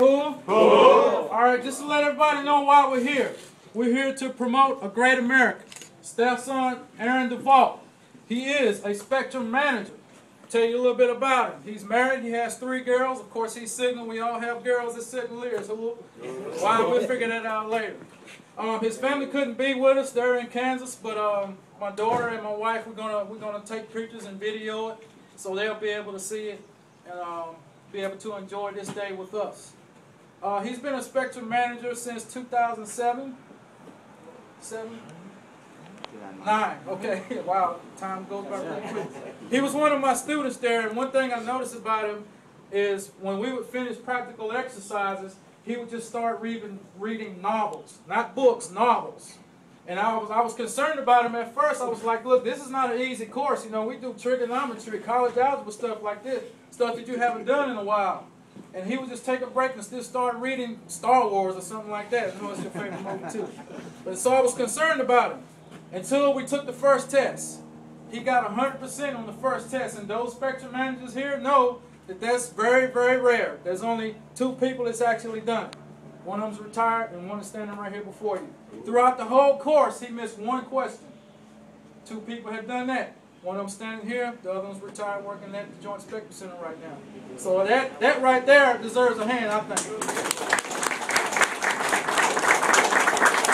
Cool? All right, just to let everybody know why we're here. We're here to promote a great American. Staff son, Aaron Davolt. He is a Spectrum manager. I'll tell you a little bit about him. He's married. He has 3 girls. Of course, he's single. We all have girls that signal here. So we'll figure that out later. His family couldn't be with us. They're in Kansas, but my daughter and my wife, we're gonna take pictures and video it, so they'll be able to see it and be able to enjoy this day with us. He's been a Spectrum manager since 2007. 9. Okay. Wow, time goes by really quick. He was one of my students there, and one thing I noticed about him is when we would finish practical exercises, he would just start reading novels, not books, novels. And I was concerned about him at first. I was like, look, this is not an easy course. You know, we do trigonometry, college algebra, stuff like this, stuff that you haven't done in a while. And he would just take a break and still start reading Star Wars or something like that. I know it's your favorite movie too. But so I was concerned about him until we took the first test. He got 100% on the first test, and those Spectrum managers here know that that's very, very rare. There's only 2 people that's actually done it. One of them's retired and one is standing right here before you. Throughout the whole course, he missed 1 question. 2 people have done that. One of them standing here, the other one's retired working at the Joint Spectrum Center right now. So that right there deserves a hand, I think.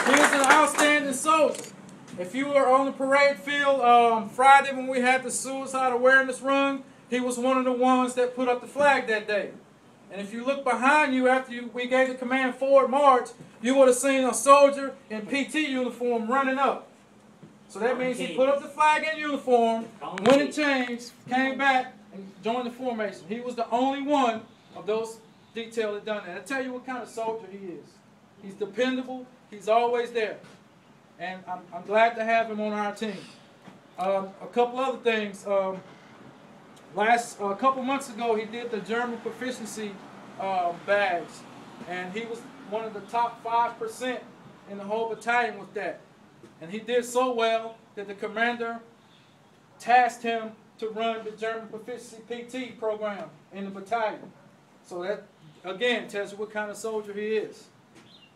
He is an outstanding soldier. If you were on the parade field Friday when we had the suicide awareness run, he was one of the ones that put up the flag that day. And if you look behind you after we gave the command forward march, you would have seen a soldier in PT uniform running up. So that means he put up the flag in uniform, went and changed, came back, and joined the formation. He was the only one of those detail that done that. I tell you what kind of soldier he is. He's dependable. He's always there. And I'm glad to have him on our team. A couple other things. A couple months ago, he did the German proficiency badge, and he was one of the top 5% in the whole battalion with that. And he did so well that the commander tasked him to run the German proficiency PT program in the battalion. So that, again, tells you what kind of soldier he is.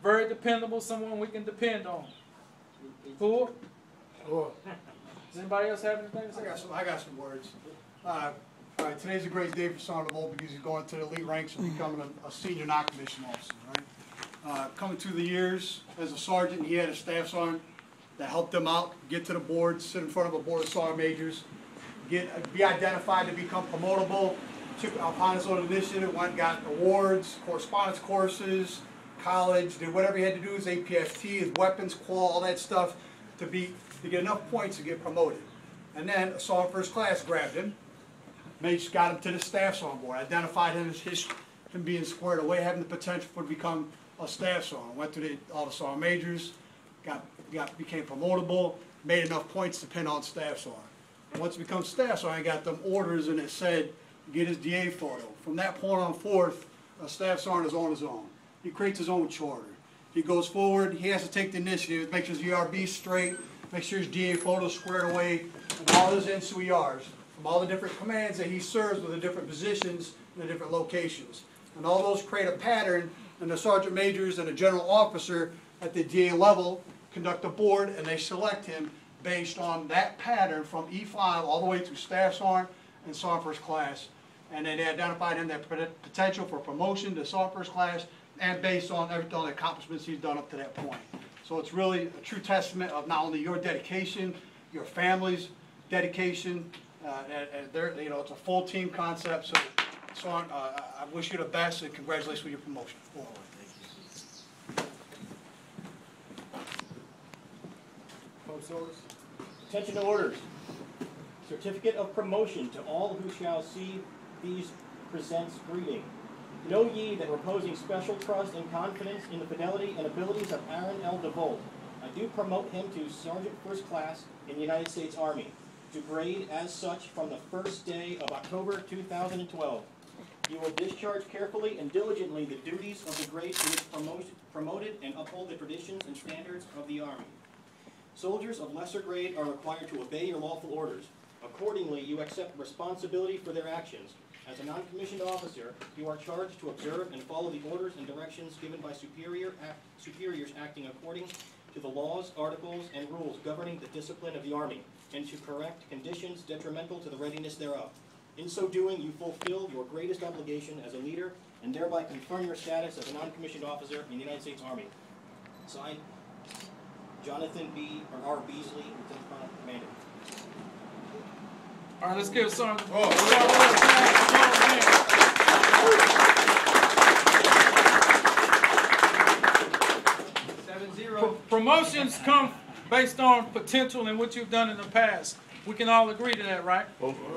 Very dependable, someone we can depend on. Cool? Cool. Does anybody else have anything to say? I got some words. All right, today's a great day for Sergeant Davolt because he's going to the elite ranks and becoming a senior non-commissioned officer. Right? Coming through the years as a sergeant, he had a staff sergeant that helped him out, get to the board, sit in front of a board of sergeant majors, be identified to become promotable. Took upon his own initiative, went and got awards, correspondence courses, college, did whatever he had to do, his APST, his weapons qual, all that stuff to get enough points to get promoted. And then a sergeant first class grabbed him. Got him to the staff sergeant board, identified him as him being squared away, having the potential for to become a staff sergeant. Went through all the sergeant majors, became promotable, made enough points to pin on staff sergeant. Once he becomes staff sergeant, got them orders and it said, get his DA photo. From that point on forth, a staff sergeant is on his own. He creates his own charter. He goes forward, he has to take the initiative, make sure his ERB is straight, make sure his DA photo is squared away, and all his NCOERs. From all the different commands that he serves with the different positions in the different locations. And all those create a pattern, and the sergeant majors and the general officer at the DA level conduct a board, and they select him based on that pattern from E5 all the way through staff sergeant and sergeant first class. And then they identified him that potential for promotion to sergeant first class, and based on everything, the accomplishments he's done up to that point. So it's really a true testament of not only your dedication, your family's dedication, it's a full team concept. So, Sergeant, I wish you the best and congratulations with your promotion. Attention to orders. Certificate of promotion to all who shall see these presents greeting. Know ye that reposing special trust and confidence in the fidelity and abilities of Aaron L. Davolt, I do promote him to Sergeant First Class in the United States Army, to grade as such from the first day of October 2012. You will discharge carefully and diligently the duties of the grade to which promoted and uphold the traditions and standards of the Army. Soldiers of lesser grade are required to obey your lawful orders. Accordingly, you accept responsibility for their actions, As a non-commissioned officer, you are charged to observe and follow the orders and directions given by superiors acting according to the laws, articles, and rules governing the discipline of the Army, and to correct conditions detrimental to the readiness thereof. In so doing, you fulfill your greatest obligation as a leader, and thereby confirm your status as a non-commissioned officer in the United States Army. Signed, Jonathan B. or R. Beasley, Lieutenant Colonel, Commander. All right, let's give some. Promotions come based on potential and what you've done in the past. We can all agree to that, right?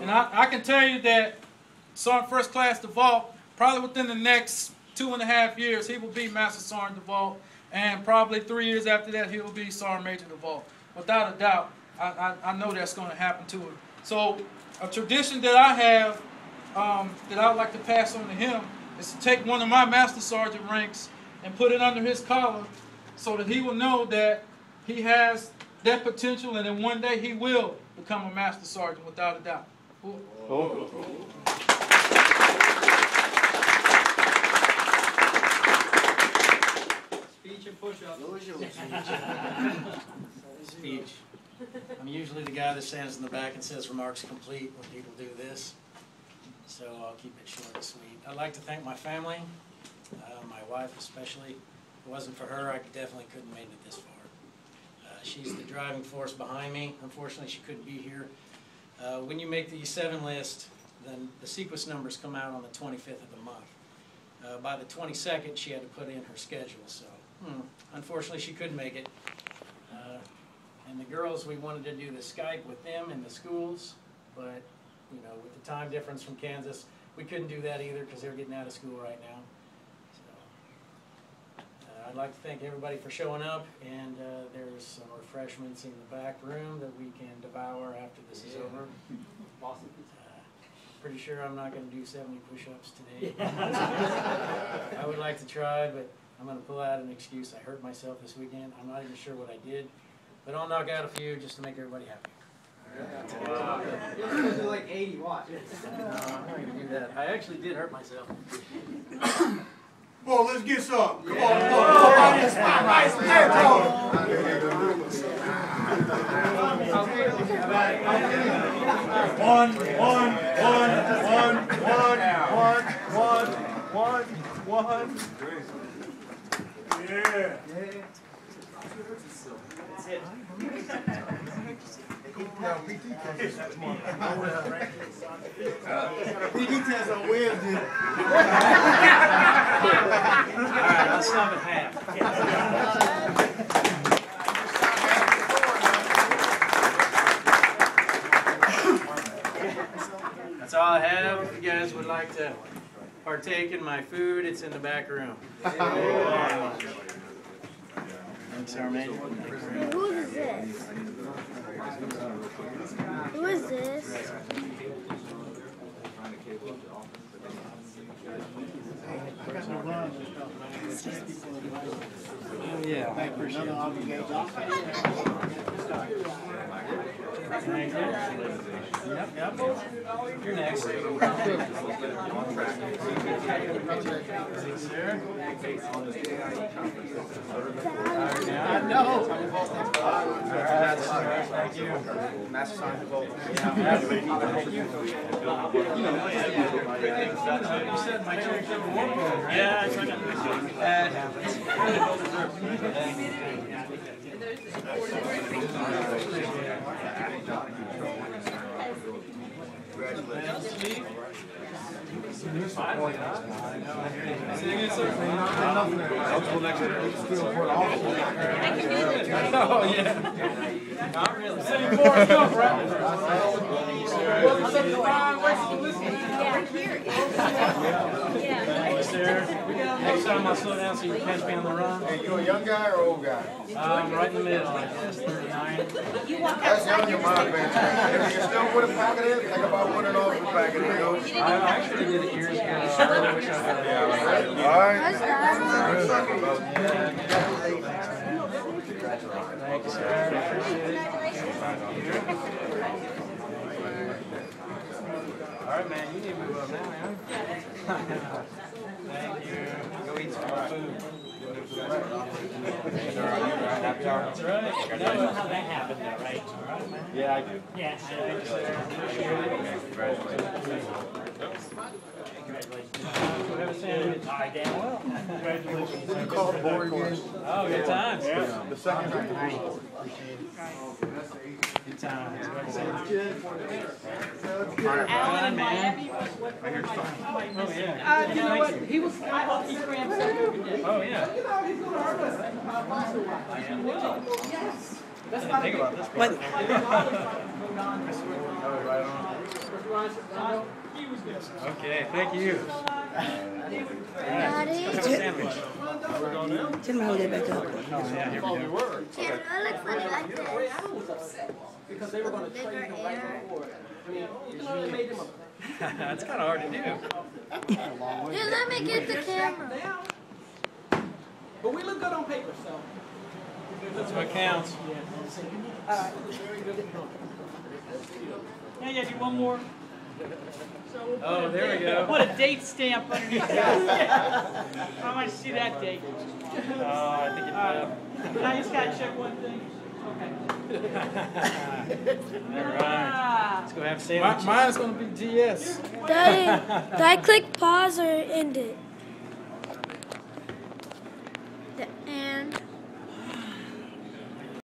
And I can tell you that Sergeant First Class Davolt, probably within the next 2.5 years, he will be Master Sergeant Davolt, and probably 3 years after that, he will be Sergeant Major Davolt. Without a doubt, I know that's going to happen to him. So a tradition that I have that I would like to pass on to him is to take one of my Master Sergeant ranks and put it under his collar so that he will know that he has that potential, and then one day he will become a Master Sergeant without a doubt. Speech and push-up. Speech. I'm usually the guy that stands in the back and says remarks complete when people do this, so I'll keep it short and sweet. I'd like to thank my family, my wife especially. If it wasn't for her, I definitely couldn't have made it this far. She's the driving force behind me. Unfortunately, she couldn't be here. When you make the E7 list, then the sequence numbers come out on the 25th of the month. By the 22nd, she had to put in her schedule, so unfortunately, she couldn't make it. And the girls, we wanted to do the Skype with them in the schools, but you know, with the time difference from Kansas, we couldn't do that either because they're getting out of school right now. I'd like to thank everybody for showing up, and there's some refreshments in the back room that we can devour after this is over. Pretty sure I'm not going to do 70 push-ups today. I would like to try, but I'm going to pull out an excuse. I hurt myself this weekend. I'm not even sure what I did, but I'll knock out a few just to make everybody happy. Wow. You're supposed to do like 80 watts. No, I'm not going to do that. I actually did hurt myself. Well, let's get some. Come on, one. Yeah. That's it. PT test on Wednesday. Alright, let's stop at half. That's all I have. If you guys would like to partake in my food, it's in the back room. Thanks, Armand. Who is this? Who is this? Yeah. Thank you. Another obligation. Thank you. Yep. You're next. Sir. I know. Thank you. Master Sergeant Davolt. You said my chair's number one. Yeah, it's like that happens. Congratulations. Oh, yeah. Not really. City Forest Gump, right? Next time I'll slow down so you can catch me on the run. Hey, you a young guy or old guy? Right in the middle, I guess, 39. That's young in my opinion. If you're still with a packet in, think about putting off the packet in. I actually did it years ago. I really wish I had it. All right. Thank you, sir. Appreciate it. right, man. You need to move up now, man. Thank you. Go eat some more food. That's right. You know how that happened, though, right? Yeah, I do. Yeah. We'll have a sandwich. All right, damn well. Did you call the board again? Oh, good times. The second night. Good times. Alan in Miami was what? Oh, yeah. You know what? He was. I hope he crammed so good. Oh, yeah. That's I didn't think about this part. He was good. Okay, thank you. Daddy, Have a sandwich. Turn my whole back up. Oh, yeah, here we go. Canada looks like this. Because they were going to trade him right before. I mean, you know, they made him a. That's kind of hard to do. Here, let me get the camera. But we look good on paper, so. That's what counts. Yeah, do one more. Oh, there we go. Put a date stamp underneath that. I might see that date. Oh, I think it I just got to check one thing. Okay. All right. Let's go have sandwiches. Mine's gonna be GS. Daddy, did I click pause or end it?